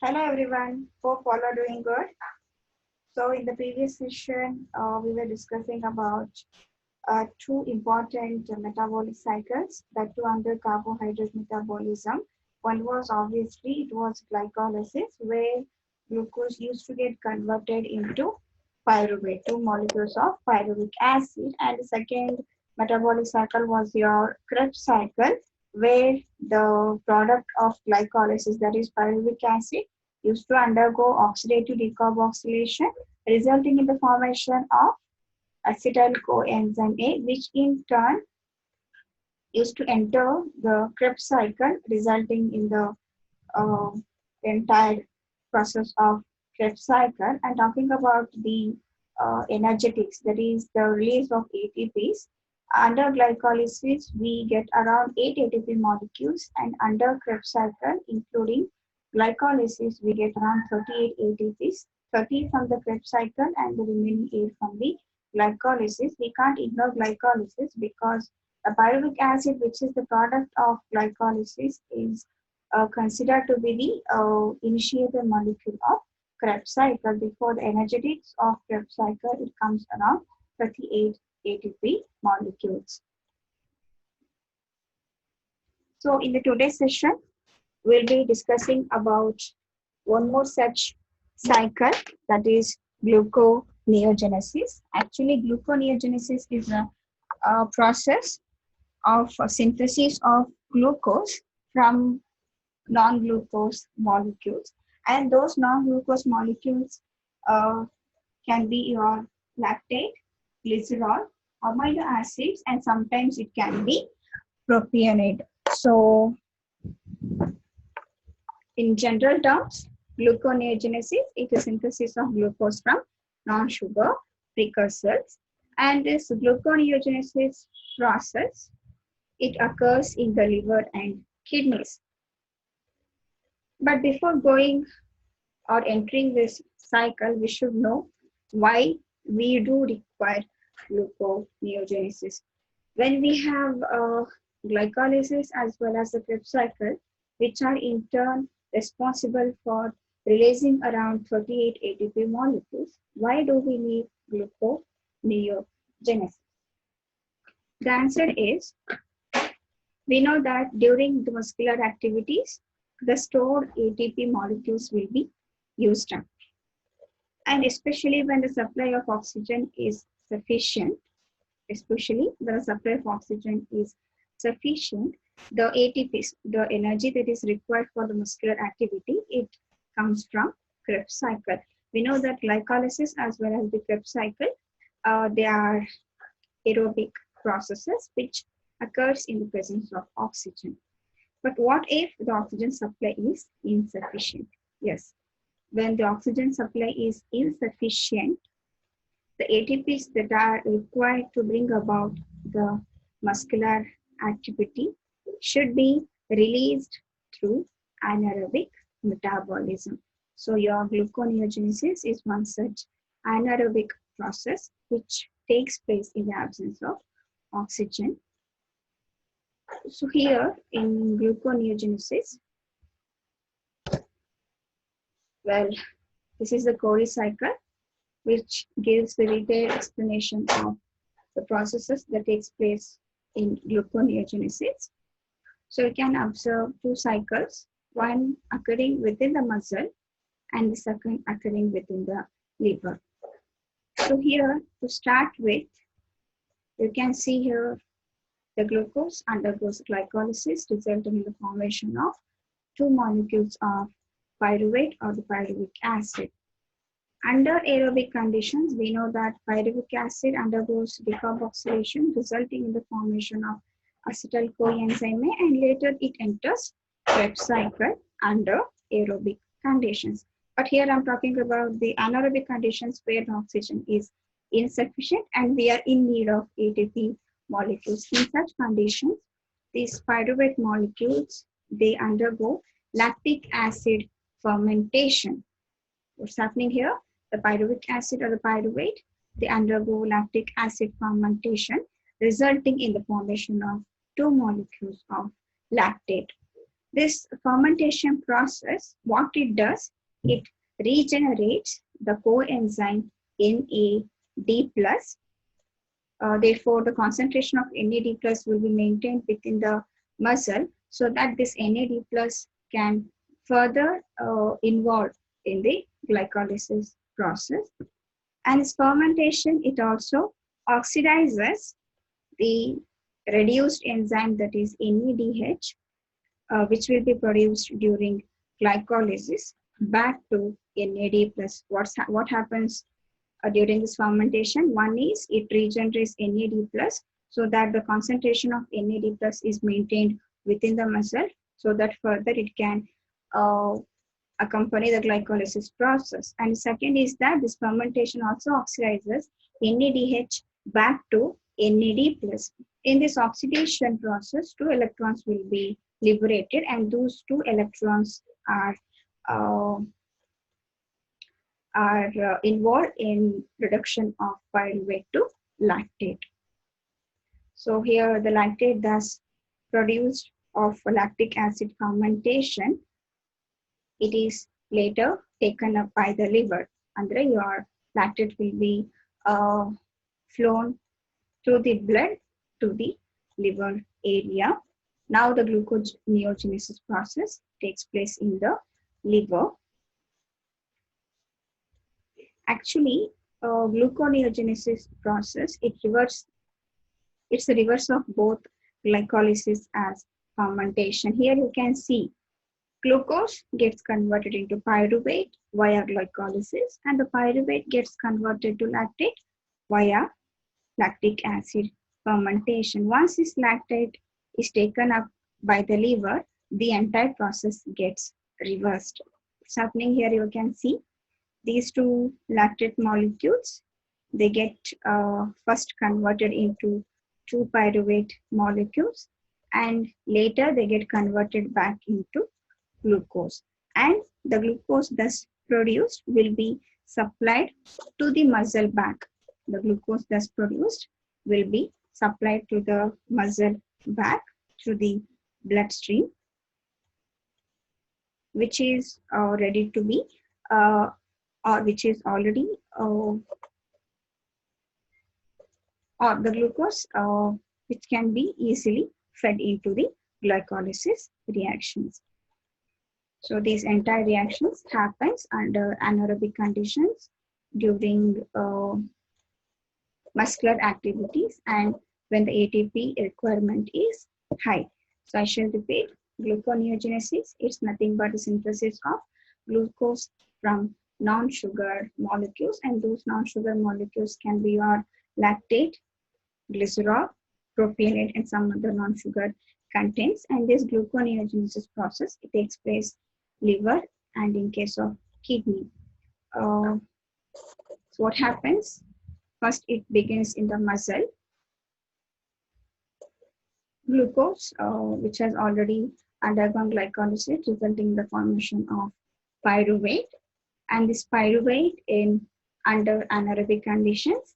Hello everyone, hope all are doing good. So in the previous session, we were discussing about two important metabolic cycles that two under carbohydrate metabolism. One was obviously it was glycolysis where glucose used to get converted into pyruvate, two molecules of pyruvic acid, and the second metabolic cycle was your Krebs cycle where the product of glycolysis, that is pyruvic acid, used to undergo oxidative decarboxylation resulting in the formation of acetyl coenzyme A, which in turn used to enter the Krebs cycle, resulting in the uh, entire process of Krebs cycle. And talking about the energetics, that is the release of ATPs. Under glycolysis, we get around 8 ATP molecules, and under Krebs cycle, including glycolysis, we get around 38 ATPs, 30 from the Krebs cycle and the remaining 8 from the glycolysis. We can't ignore glycolysis because a pyruvic acid, which is the product of glycolysis, is considered to be the initiator molecule of Krebs cycle. Before the energetics of Krebs cycle, it comes around 38 ATP molecules. So in the today's session, we'll be discussing about one more such cycle, that is gluconeogenesis. Actually, gluconeogenesis is a process of synthesis of glucose from non-glucose molecules, and those non-glucose molecules can be your lactate, glycerol, amino acids, and sometimes it can be propionate. So in general terms, gluconeogenesis is the synthesis of glucose from non-sugar precursors, and this gluconeogenesis process, it occurs in the liver and kidneys. But before going or entering this cycle, we should know why we do require gluconeogenesis. When we have glycolysis as well as the Krebs cycle, which are in turn responsible for releasing around 38 ATP molecules, why do we need gluconeogenesis? The answer is, we know that during the muscular activities, the stored ATP molecules will be used up. And especially when the supply of oxygen is sufficient, the ATPs, the energy that is required for the muscular activity, it comes from Krebs cycle. We know that glycolysis as well as the Krebs cycle, they are aerobic processes which occurs in the presence of oxygen. But what if the oxygen supply is insufficient? Yes, when the oxygen supply is insufficient, the ATPs that are required to bring about the muscular activity should be released through anaerobic metabolism. So your gluconeogenesis is one such anaerobic process which takes place in the absence of oxygen. So here in gluconeogenesis, well, this is the Cori cycle, which gives the detailed explanation of the processes that takes place in gluconeogenesis. So you can observe two cycles, one occurring within the muscle and the second occurring within the liver. So here, to start with, you can see here the glucose undergoes glycolysis, resulting in the formation of two molecules of pyruvate or the pyruvic acid. Under aerobic conditions, we know that pyruvic acid undergoes decarboxylation, resulting in the formation of acetyl coenzyme A, and later it enters Krebs cycle under aerobic conditions. But here I'm talking about the anaerobic conditions where the oxygen is insufficient and we are in need of ATP molecules. In such conditions, these pyruvate molecules, they undergo lactic acid fermentation. What's happening here? The pyruvic acid or the pyruvate, they undergo lactic acid fermentation, resulting in the formation of two molecules of lactate. This fermentation process, what it does, it regenerates the coenzyme NAD+. Therefore, the concentration of NAD+ will be maintained within the muscle so that this NAD+ can further involve in the glycolysis process. And this fermentation, it also oxidizes the reduced enzyme, that is NADH, which will be produced during glycolysis back to NAD+. What happens during this fermentation? One is it regenerates NAD+, so that the concentration of NAD+ is maintained within the muscle, so that further it can accompany the glycolysis process. And second is that this fermentation also oxidizes NADH back to NAD+. In this oxidation process, 2 electrons will be liberated, and those 2 electrons are involved in reduction of pyruvate to lactate. So here the lactate thus produced of lactic acid fermentation, it is later taken up by the liver, and your lactate will be flown through the blood to the liver area. Now the gluconeogenesis process takes place in the liver. Actually, gluconeogenesis process, it's a reverse of both glycolysis as fermentation. Here you can see glucose gets converted into pyruvate via glycolysis, and the pyruvate gets converted to lactate via lactic acid fermentation. Once this lactate is taken up by the liver, the entire process gets reversed. What's happening here, you can see these 2 lactate molecules, they get first converted into 2 pyruvate molecules, and later they get converted back into glucose. And the glucose thus produced will be supplied to the muscle back. The glucose thus produced will be supplied to the muscle back through the bloodstream, which is ready to be or which is already or the glucose which can be easily fed into the glycolysis reactions. So these entire reactions happens under anaerobic conditions during muscular activities and when the ATP requirement is high. So I shall repeat, gluconeogenesis is nothing but the synthesis of glucose from non-sugar molecules, and those non-sugar molecules can be your lactate, glycerol, propionate, and some other non-sugar contents. And this gluconeogenesis process, it takes place liver and in case of kidney. So what happens? First, it begins in the muscle. Glucose, which has already undergone glycolysis, resulting in the formation of pyruvate. And this pyruvate, under anaerobic conditions,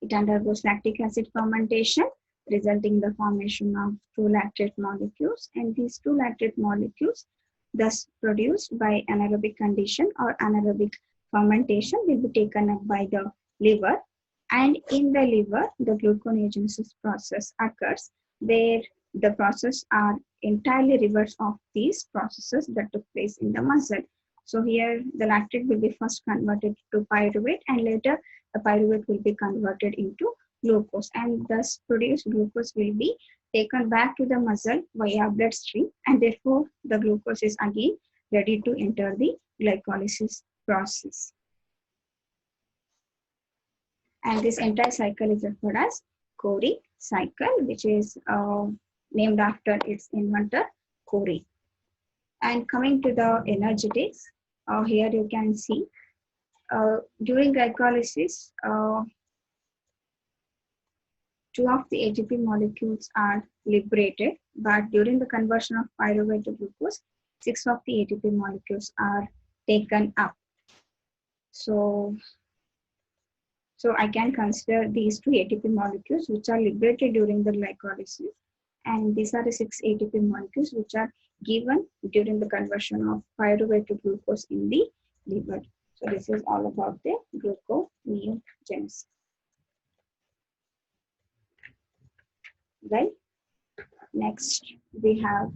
it undergoes lactic acid fermentation, resulting in the formation of 2 lactate molecules. And these 2 lactate molecules, thus produced by anaerobic condition or anaerobic fermentation, will be taken up by the liver. And in the liver, the gluconeogenesis process occurs, where the process are entirely reverse of these processes that took place in the muscle. So here the lactate will be first converted to pyruvate, and later the pyruvate will be converted into glucose, and thus produced glucose will be taken back to the muscle via bloodstream, and therefore the glucose is again ready to enter the glycolysis process. And this entire cycle is referred as Cori cycle, which is named after its inventor, Cori. And coming to the energetics, here you can see during glycolysis, 2 of the ATP molecules are liberated, but during the conversion of pyruvate to glucose, 6 of the ATP molecules are taken up. So I can consider these 2 ATP molecules which are liberated during the glycolysis, and these are the 6 ATP molecules which are given during the conversion of pyruvate to glucose in the liver. So this is all about the gluconeogenesis. Right? Next, we have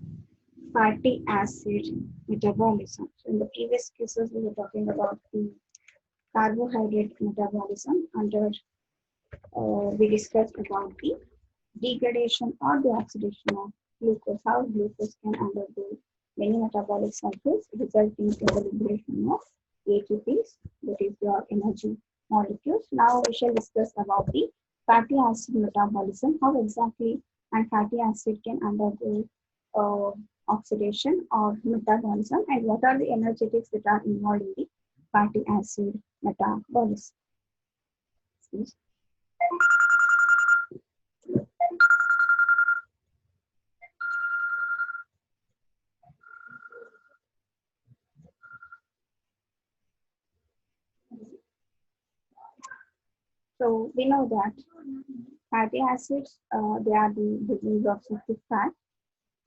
fatty acid metabolism. So in the previous cases, we were talking about the carbohydrate metabolism. We discussed about the degradation or the oxidation of glucose, how glucose can undergo many metabolic cycles resulting in the liberation of ATPs, that is your energy molecules. Now we shall discuss about the fatty acid metabolism, how exactly and fatty acid can undergo oxidation or metabolism, and what are the energetics that are involved in the fatty acid metabolism. So we know that fatty acids, they are the building blocks of the fat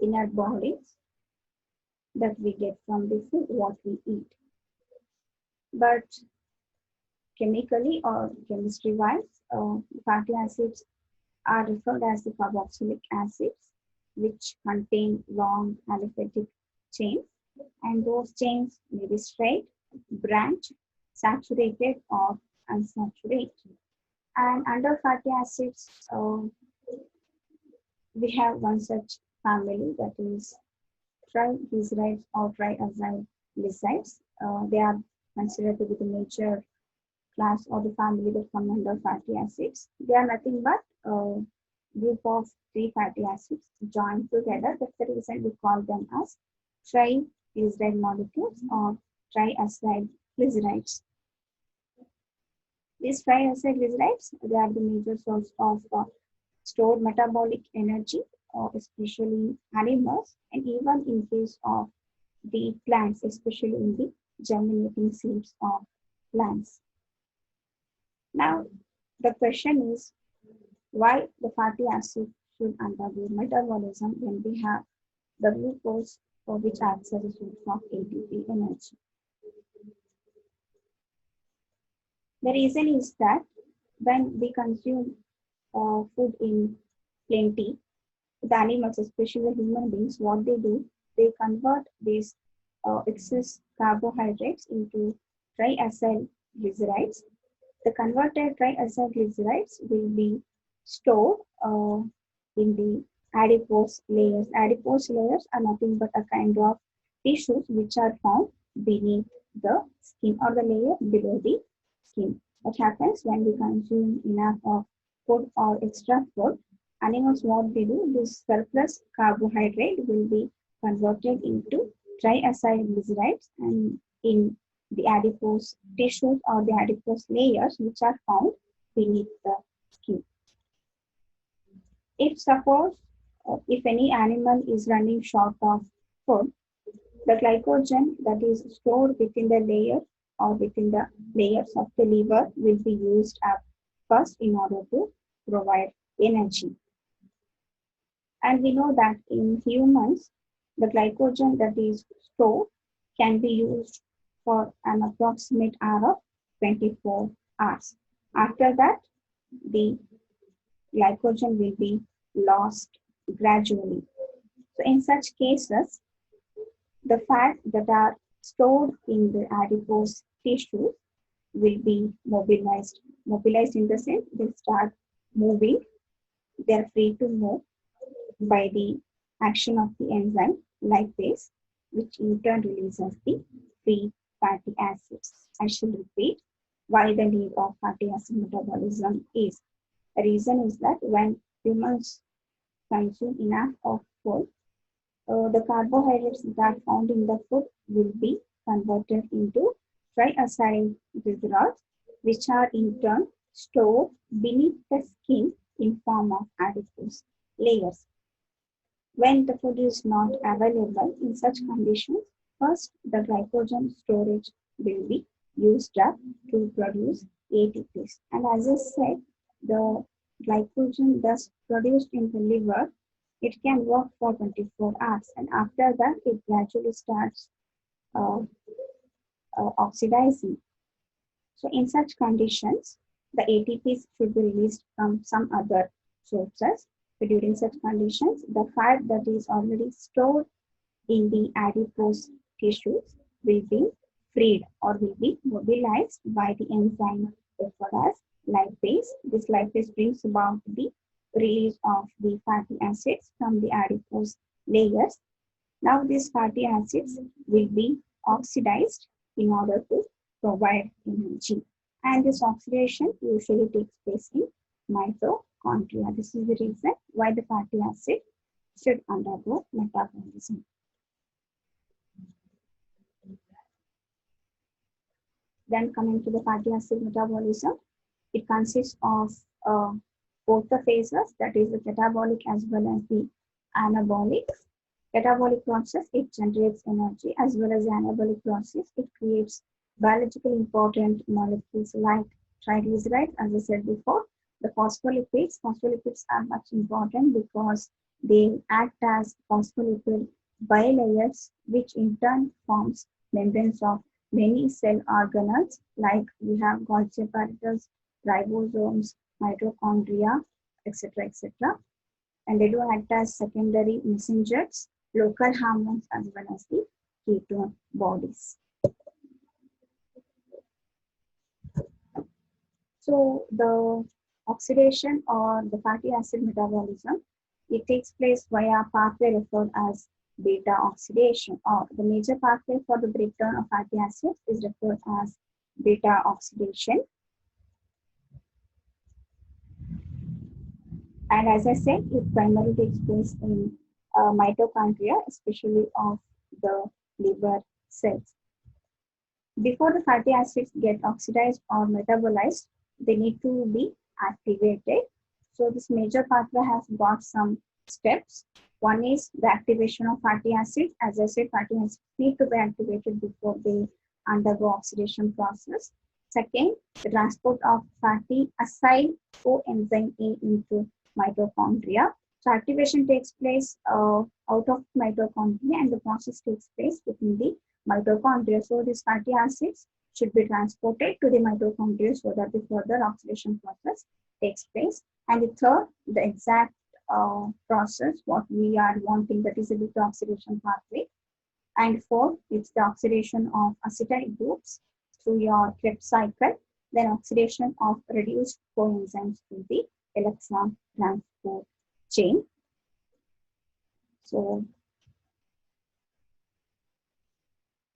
in our bodies that we get from the food what we eat. But chemically or chemistry wise, fatty acids are referred as the carboxylic acids, which contain long aliphatic chains, and those chains may be straight, branched, saturated, or unsaturated. And under fatty acids, we have one such family, that is triglycerides or triacyl glycides. They are considered to be the major class or the family that come under fatty acids. They are nothing but a group of three fatty acids joined together. That's the reason we call them as triglyceride molecules or triacyl glycerides. These triglycerides, they are the major source of stored metabolic energy, especially animals, and even in case of the plants, especially in the germinating seeds of plants. Now, the question is why the fatty acid should undergo metabolism when we have the glucose, which acts as a source of ATP energy. The reason is that when we consume food in plenty, the animals, especially the human beings, what they do, they convert these excess carbohydrates into triacyl glycerides. The converted triacyl glycerides will be stored in the adipose layers. Adipose layers are nothing but a kind of tissues which are found beneath the skin or the layer below the skin. What happens when we consume enough of food or extra food? Animals, what they do, this surplus carbohydrate will be converted into triacylglycerides and in the adipose tissues or the adipose layers which are found beneath the skin. If suppose, if any animal is running short of food, the glycogen that is stored within the layer or within the layers of the liver will be used up first in order to provide energy. And we know that in humans, the glycogen that is stored can be used for an approximate hour of 24 hours. After that, the glycogen will be lost gradually. So in such cases, the fats that are stored in the adipose tissue will be mobilized. Mobilized in the sense they start moving. They are free to move by the action of the enzyme lipase, which in turn releases the free fatty acids. I shall repeat why the need of fatty acid metabolism is. The reason is that when humans consume enough of food, the carbohydrates that are found in the food will be converted into triacylglycerols, which are in turn stored beneath the skin in form of adipose layers. When the food is not available in such conditions, first the glycogen storage will be used up to produce ATPs. And as I said, the glycogen thus produced in the liver It can work for 24 hours, and after that, it gradually starts uh, oxidizing. So in such conditions, the ATPs should be released from some other sources. So during such conditions, the fat that is already stored in the adipose tissues will be freed or will be mobilized by the enzyme referred as lipase. This lipase brings about the release of the fatty acids from the adipose layers. Now these fatty acids will be oxidized in order to provide energy. And this oxidation usually takes place in mitochondria. This is the reason why the fatty acid should undergo metabolism. Then coming to the fatty acid metabolism, it consists of both the phases, that is the catabolic as well as the anabolic. Catabolic process, it generates energy, as well as the anabolic process, it creates biologically important molecules like triglycerides, as I said before. The phospholipids are much important because they act as phospholipid bilayers, which in turn forms membranes of many cell organelles, like we have Golgi apparatus, ribosomes, mitochondria, etc., etc. And they do act as secondary messengers, local hormones, as well as the ketone bodies. So the oxidation or the fatty acid metabolism, it takes place via pathway referred as beta oxidation, or the major pathway for the breakdown of fatty acids is referred as beta oxidation. And as I said, it primarily takes place in mitochondria, especially of the liver cells. Before the fatty acids get oxidized or metabolized, they need to be activated. So this major pathway has got some steps. One is the activation of fatty acids. As I said, fatty acids need to be activated before they undergo oxidation process. Second, the transport of fatty acyl coenzyme A into mitochondria. So activation takes place out of mitochondria, and the process takes place within the mitochondria. So these fatty acids should be transported to the mitochondria so that the further oxidation process takes place. And the third, the exact process what we are wanting, that is a beta oxidation pathway. And fourth, it's the oxidation of acetyl groups through your Krebs cycle, then oxidation of reduced coenzymes through the electron transport chain. So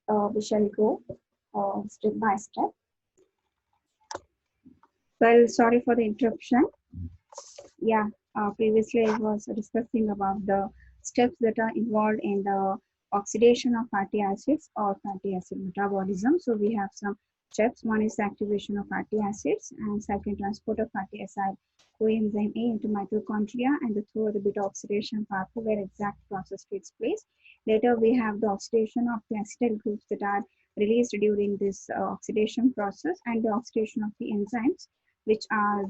we shall go step by step. Well, sorry for the interruption. Yeah, previously I was discussing about the steps that are involved in the oxidation of fatty acids or fatty acid metabolism. So we have some steps. One is the activation of fatty acids, and second, transport of fatty acid coenzyme A into mitochondria, and the third, the beta oxidation pathway where exact process takes place. Later, we have the oxidation of the acetyl groups that are released during this oxidation process, and the oxidation of the enzymes which are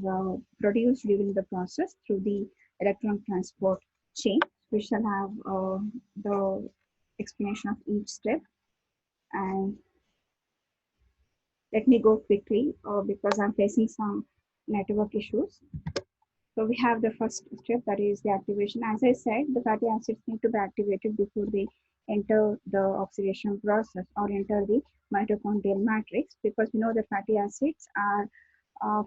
produced during the process through the electron transport chain. We shall have the explanation of each step. And let me go quickly because I'm facing some network issues. So we have the first step, that is the activation. As I said, the fatty acids need to be activated before they enter the oxidation process or enter the mitochondrial matrix, because we know that fatty acids are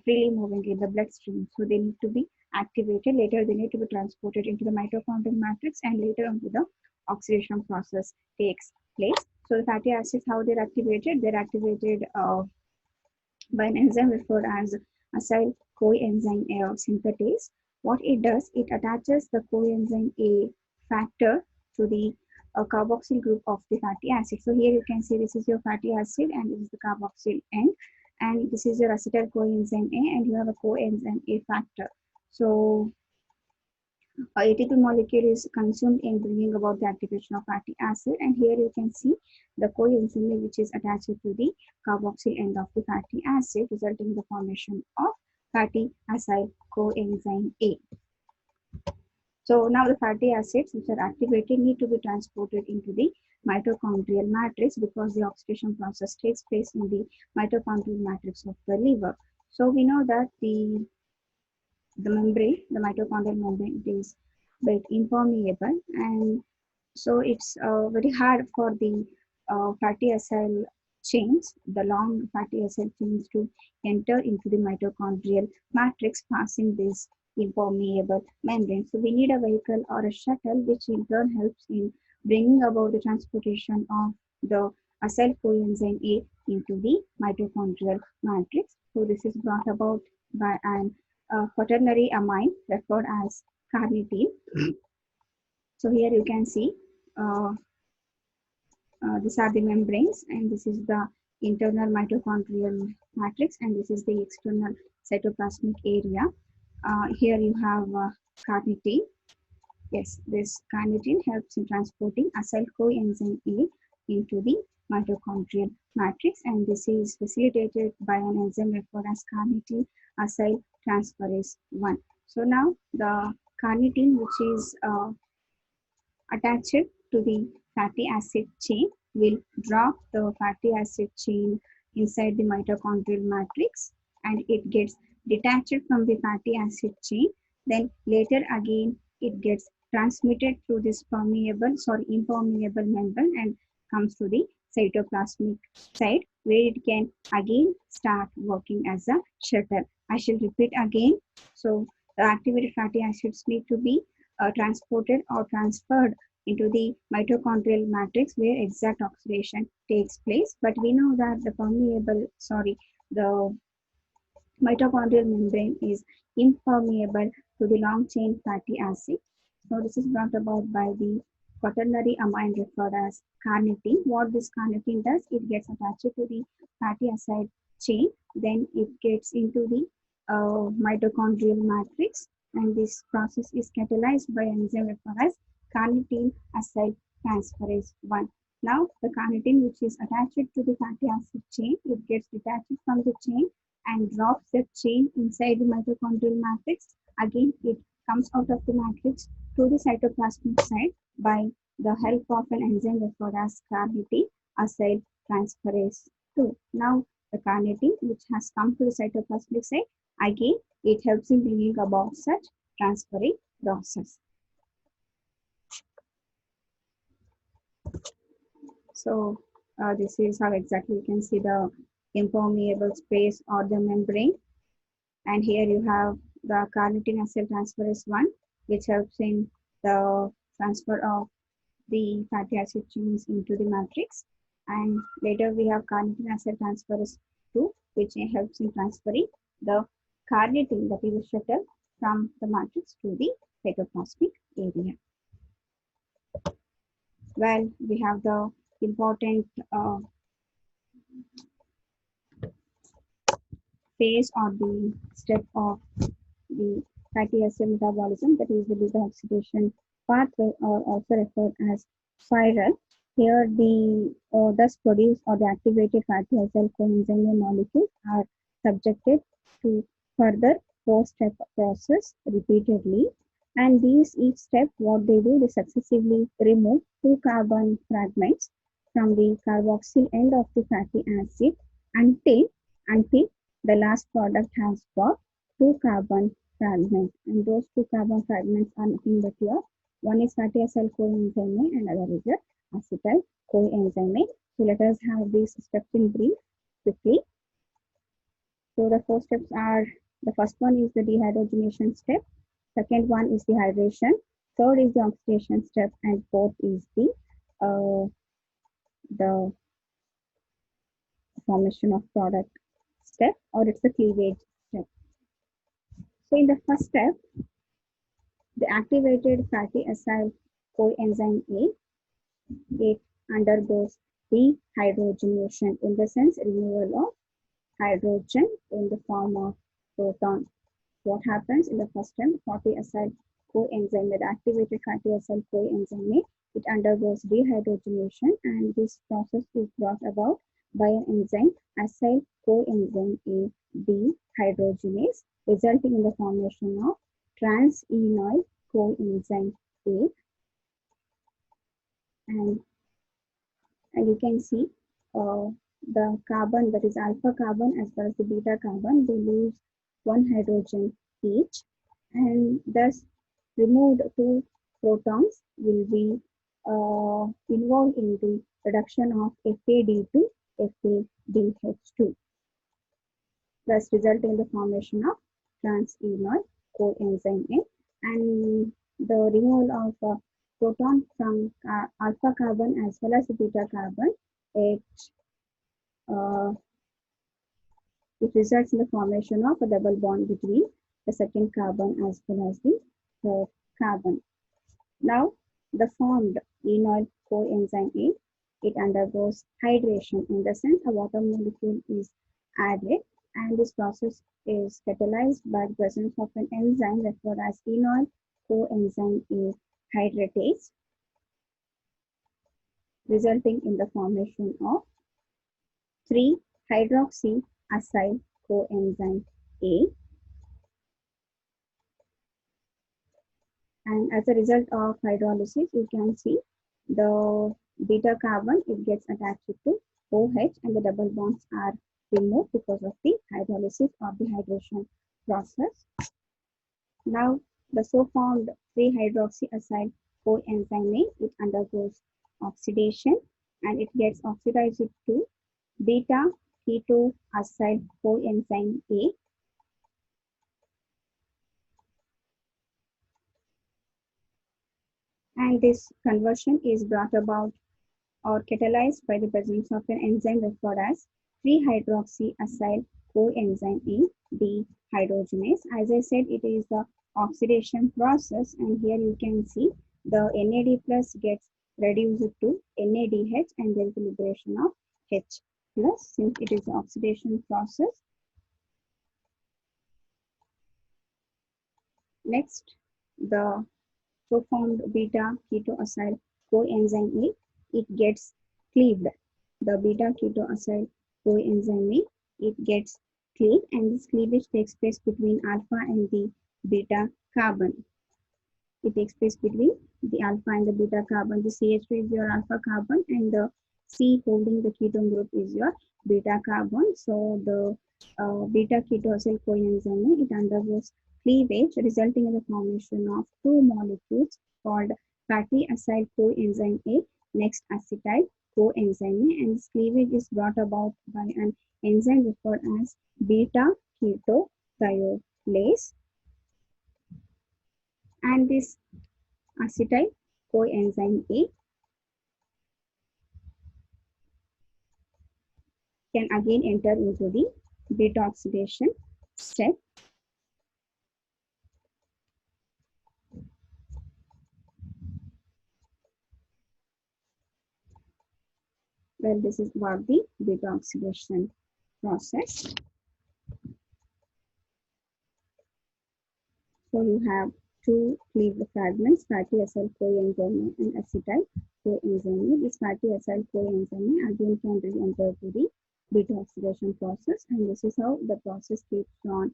freely moving in the bloodstream. So they need to be activated. Later, they need to be transported into the mitochondrial matrix, and later on to the oxidation process takes place. So the fatty acids, how they're activated? They're activated by an enzyme referred as acyl coenzyme A synthetase. What it does, it attaches the coenzyme A factor to the carboxyl group of the fatty acid. So here you can see this is your fatty acid and this is the carboxyl end, and this is your acetyl coenzyme A, and you have a coenzyme A factor. So ATP molecule is consumed in bringing about the activation of fatty acid, and here you can see the coenzyme which is attached to the carboxyl end of the fatty acid, resulting in the formation of fatty acyl coenzyme A. So now the fatty acids which are activated need to be transported into the mitochondrial matrix because the oxidation process takes place in the mitochondrial matrix of the liver. So we know that the membrane, the mitochondrial membrane, is bit impermeable, and so it's very hard for the fatty acyl chains, the long fatty acyl chains, to enter into the mitochondrial matrix passing this impermeable membrane. So we need a vehicle or a shuttle which in turn helps in bringing about the transportation of the acyl coenzyme A into the mitochondrial matrix. So this is brought about by an quaternary amine referred as carnitine. So here you can see uh, these are the membranes, and this is the internal mitochondrial matrix, and this is the external cytoplasmic area. Here you have carnitine. Yes, this carnitine helps in transporting acyl coenzyme A into the mitochondrial matrix, and this is facilitated by an enzyme referred as carnitine acyl transferase 1. So now the carnitine, which is attached to the fatty acid chain, will drop the fatty acid chain inside the mitochondrial matrix, and it gets detached from the fatty acid chain. Then later again it gets transmitted through this impermeable membrane and comes to the cytoplasmic side, where it can again start working as a shuttle. I shall repeat again. So the activated fatty acids need to be transported or transferred into the mitochondrial matrix where exact oxidation takes place. But we know that the mitochondrial membrane is impermeable to the long chain fatty acid. So this is brought about by the quaternary amine referred as carnitine. What this carnitine does, it gets attached to the fatty acid chain, then it gets into the mitochondrial matrix, and this process is catalyzed by an enzyme referred as carnitine acyl transferase 1. Now the carnitine, which is attached to the fatty acid chain, it gets detached from the chain and drops the chain inside the mitochondrial matrix. Again, it comes out of the matrix to the cytoplasmic side by the help of an enzyme referred as carnitine acyl transferase 2. Now, the carnitine, which has come to the cytoplasmic side, again, it helps in bringing about such transferring process. So, this is how exactly you can see the impermeable space or the membrane. And here you have the carnitine acyl transferase 1, which helps in the transfer of the fatty acid chains into the matrix. And later we have carnitine acyl transferase 2, which helps in transferring the carnitine, that is a shuttle, from the matrix to the cytoplasmic area. Well, we have the important phase or the step of the fatty acid metabolism, that is the beta oxidation pathway, or also referred as spiral. Here the thus produced or the activated fatty acyl coenzyme molecules are subjected to further four-step process repeatedly, and each step what they do, they successively remove two carbon fragments from the carboxyl end of the fatty acid until the last product has got two carbon fragments, and those two carbon fragments are nothing but your one is fatty acyl coenzyme A and other is the acetyl coenzyme A. So let us have these steps in brief quickly. So the four steps are, the first one is the dehydrogenation step, second one is the hydration, third is the oxidation step, and fourth is the formation of product step, or it's the cleavage step. So in the first step, the activated fatty acyl coenzyme A, it undergoes dehydrogenation, in the sense removal of hydrogen in the form of proton. What happens in the first step, fatty acyl coenzyme, the activated fatty acyl coenzyme A, it undergoes dehydrogenation, and this process is brought about by an enzyme acyl coenzyme A dehydrogenase, resulting in the formation of trans-enoyl coenzyme A, and you can see the carbon, that is alpha carbon as well as the beta carbon, they lose one hydrogen each, and thus removed two protons will be involved in the reduction of FAD to FADH2, thus resulting in the formation of trans-enol coenzyme A. And the removal of proton from alpha carbon as well as the beta carbon, uh, it results in the formation of a double bond between the second carbon as well as the third carbon. Now, the formed enol coenzyme A, it undergoes hydration, in the sense a water molecule is added, and this process is catalyzed by the presence of an enzyme referred as enol coenzyme A hydratase, resulting in the formation of 3-hydroxy acyl coenzyme A. And as a result of hydrolysis, you can see the beta carbon, it gets attached to OH, and the double bonds are removed because of the hydrolysis of the hydration process. Now, the so formed 3-hydroxy acyl coenzyme A, it undergoes oxidation, and it gets oxidized to beta keto acyl coenzyme A. And this conversion is brought about or catalyzed by the presence of an enzyme referred as 3-hydroxy acyl coenzyme A dehydrogenase. As I said, it is the oxidation process, and here you can see the NAD plus gets reduced to NADH, and there is a liberation of H plus, since it is the oxidation process. Next, the so formed beta keto acyl coenzyme A, it gets cleaved. The beta keto acyl coenzyme A, it gets cleaved, and this cleavage takes place between alpha and the beta carbon. It takes place between the alpha and the beta carbon. The CH2 is your alpha carbon, and the C holding the ketone group is your beta carbon. So the beta keto acyl coenzyme A, it undergoes cleavage, resulting in the formation of two molecules called fatty acyl coenzyme A, next acetyl coenzyme A, and this cleavage is brought about by an enzyme referred as beta keto thiolase. And this acetyl coenzyme A can again enter into the beta oxidation step. Well, this is about the beta oxidation process. So you have two cleaved fragments, fatty acyl coenzyme and acetyl coenzyme. This fatty acyl coenzyme again can re-enter to the beta oxidation process, and this is how the process keeps on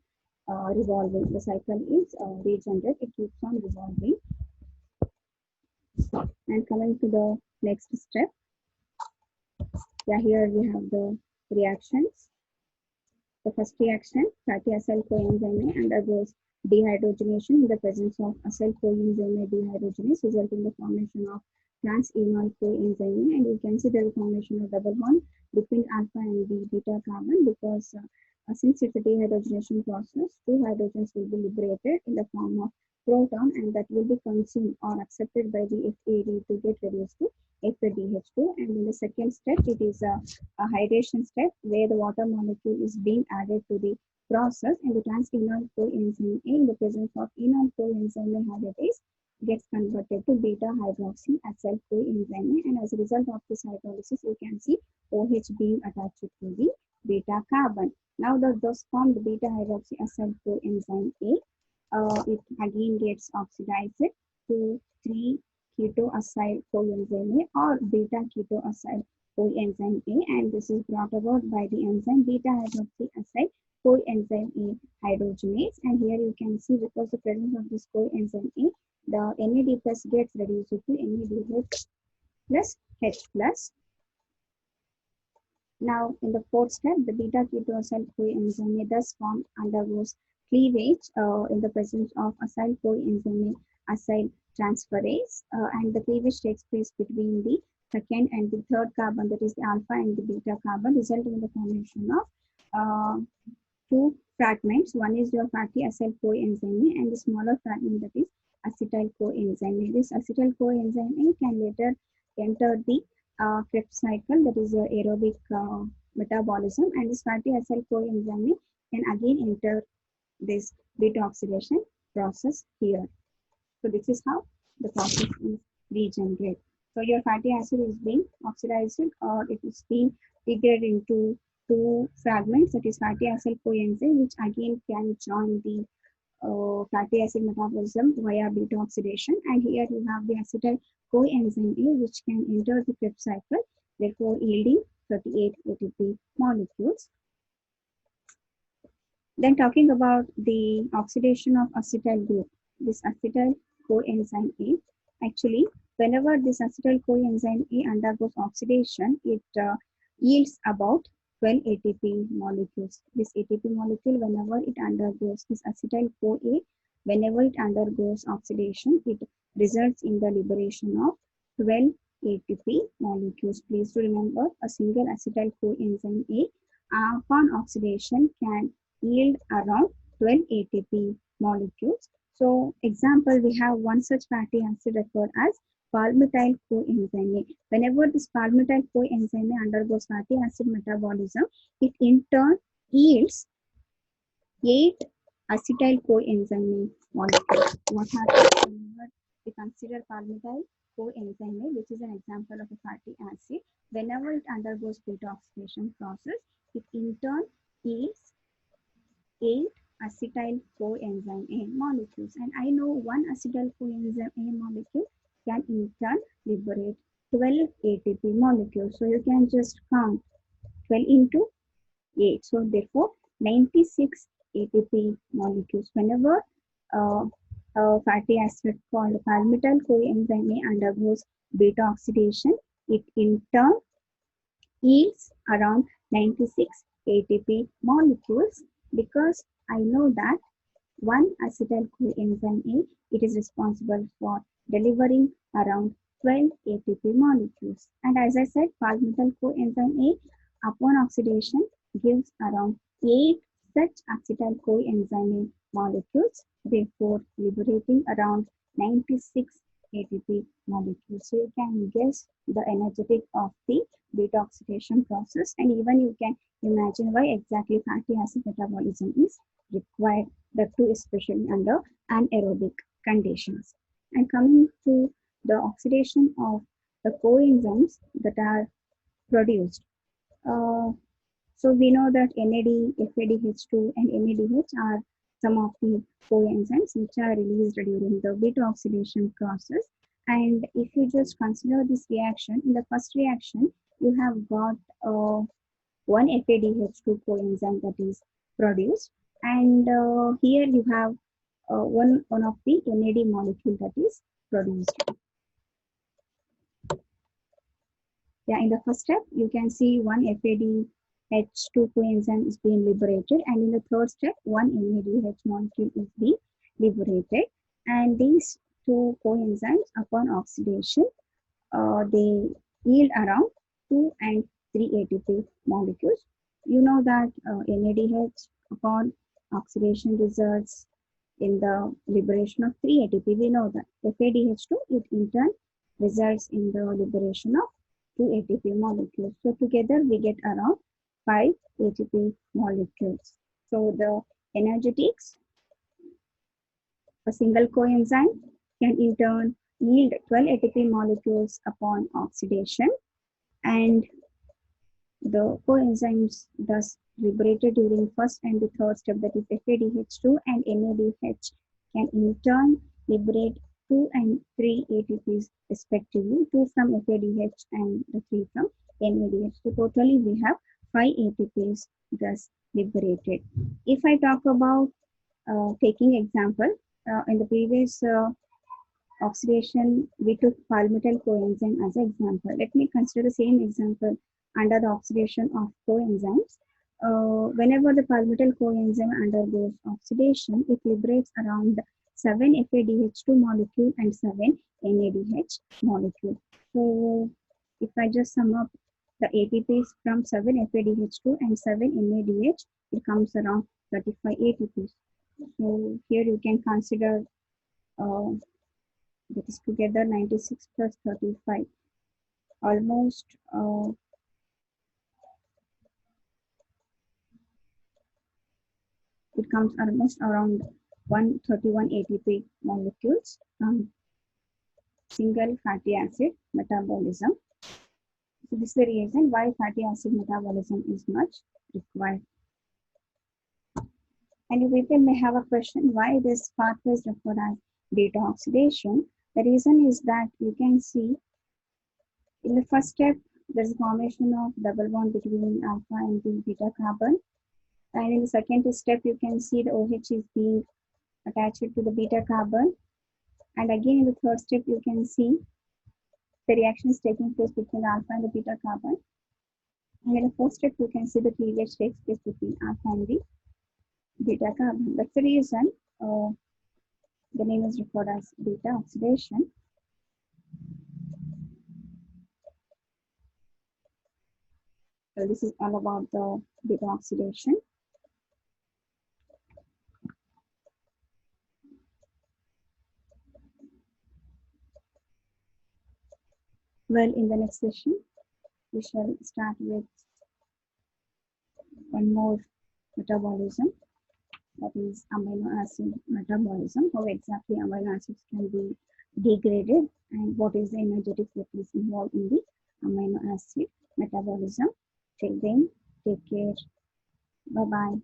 revolving. The cycle is regenerated, it keeps on revolving. And coming to the next step, yeah, here we have the reactions. The first reaction, fatty acyl coenzyme undergoes dehydrogenation in the presence of acyl coenzyme dehydrogenase, resulting in the formation of trans-enol coenzyme. And you can see the formation of double bond between alpha and the beta carbon, because since it's a dehydrogenation process, two hydrogens will be liberated in the form of proton, and that will be consumed or accepted by the FAD to get reduced to FADH2. And in the second step, it is a hydration step where the water molecule is being added to the process, and the trans-enol coenzyme A in the presence of enol coenzyme hydratase gets converted to beta hydroxy acyl coenzyme A, and as a result of this hydrolysis, you can see OH being attached to the beta carbon. Now those formed beta hydroxy acyl coenzyme A, it again gets oxidized to 3-keto acyl coenzyme A or beta keto acyl coenzyme A, and this is brought about by the enzyme beta hydroxy acyl coenzyme A hydrogenase. And here you can see, because the presence of this coenzyme A, the NAD plus gets reduced to NADH plus H plus. Now, in the fourth step, the beta-keto-acyl coenzyme thus formed undergoes cleavage in the presence of acyl coenzyme acyl transferase, and the cleavage takes place between the second and the third carbon, that is the alpha and the beta carbon, resulting in the formation of two fragments. One is your fatty acyl coenzyme and the smaller fragment, that is acetyl coenzyme. This acetyl coenzyme can later enter the Krebs cycle, that is aerobic metabolism, and this fatty acyl coenzyme can again enter this beta oxidation process here. So this is how the process is regenerated. So your fatty acid is being oxidized, or it is being degraded into two fragments, that is fatty acyl coenzyme, which again can join the fatty acid metabolism via beta oxidation, and here you have the acetyl coenzyme A, which can enter the Krebs cycle, therefore yielding 38 ATP molecules. Then talking about the oxidation of acetyl group, this acetyl coenzyme A, actually whenever this acetyl coenzyme A undergoes oxidation, it yields about 12 ATP molecules. This ATP molecule, whenever it undergoes this acetyl CoA, whenever it undergoes oxidation, it results in the liberation of 12 ATP molecules. Please remember, a single acetyl coenzyme A upon oxidation can yield around 12 ATP molecules. So, example, we have one such fatty acid referred as palmitoyl coenzyme. Whenever this palmitoyl coenzyme undergoes fatty acid metabolism, it in turn yields 8 acetyl coenzyme molecules. What happens whenever we consider palmitoyl coenzyme, which is an example of a fatty acid, whenever it undergoes beta oxidation process, it in turn yields 8 acetyl coenzyme A molecules, and I know one acetyl coenzyme A molecule can in turn liberate 12 ATP molecules. So you can just count 12 into 8. So therefore 96 ATP molecules. Whenever a fatty acid called palmitoyl coenzyme A undergoes beta oxidation, it in turn yields around 96 ATP molecules, because I know that one acetyl coenzyme A, it is responsible for delivering around 12 ATP molecules. And as I said, palmitoyl coenzyme A upon oxidation gives around 8 such acetyl coenzyme A molecules, therefore liberating around 96 ATP molecules. So you can guess the energetic of the beta oxidation process, and even you can imagine why exactly fatty acid metabolism is required, that too especially under anaerobic conditions. And coming to the oxidation of the coenzymes that are produced. So we know that NAD, FADH2 and NADH are some of the coenzymes which are released during the beta oxidation process. And if you just consider this reaction, in the first reaction, you have got one FADH2 coenzyme that is produced, and here you have one of the NAD molecule that is produced. Yeah, in the first step, you can see one FADH2 coenzyme is being liberated, and in the third step, one NADH molecule is being liberated. And these two coenzymes, upon oxidation, they yield around 2 and 3 ATP molecules. You know that NADH upon oxidation results in the liberation of 3 ATP. We know that FADH2, it in turn results in the liberation of 2 ATP molecules. So together we get around 5 ATP molecules. So the energetics, a single coenzyme can in turn yield 12 ATP molecules upon oxidation, and the coenzymes thus liberated during first and the third step, that is FADH2 and NADH, can in turn liberate 2 and 3 ATPs respectively, 2 from FADH and the 3 from NADH. So totally we have 5 ATPs thus liberated. If I talk about taking example, in the previous oxidation, we took palmityl coenzyme as an example. Let me consider the same example under the oxidation of coenzymes. Whenever the palmityl coenzyme undergoes oxidation, it liberates around 7 FADH2 molecule and 7 NADH molecule. So if I just sum up the ATPs from 7 FADH2 and 7 NADH, it comes around 35 ATPs. So here you can consider that is together 96 plus 35, almost it comes almost around 131 ATP molecules from single fatty acid metabolism. So this is the reason why fatty acid metabolism is much required. And you people may have a question why this pathway is referred as beta oxidation. The reason is that you can see in the first step there is a formation of double bond between alpha and the beta carbon. And in the second step you can see the OH is being attached to the beta carbon. And again in the third step you can see the reaction is taking place between alpha and the beta carbon. And in the fourth step you can see the cleavage takes place between alpha and the beta carbon. That's the reason the name is referred as beta oxidation. So this is all about the beta oxidation. Well, in the next session, we shall start with one more metabolism, that is amino acid metabolism. How exactly amino acids can be degraded and what is the energetics that is involved in the amino acid metabolism. Till then, take care. Bye-bye.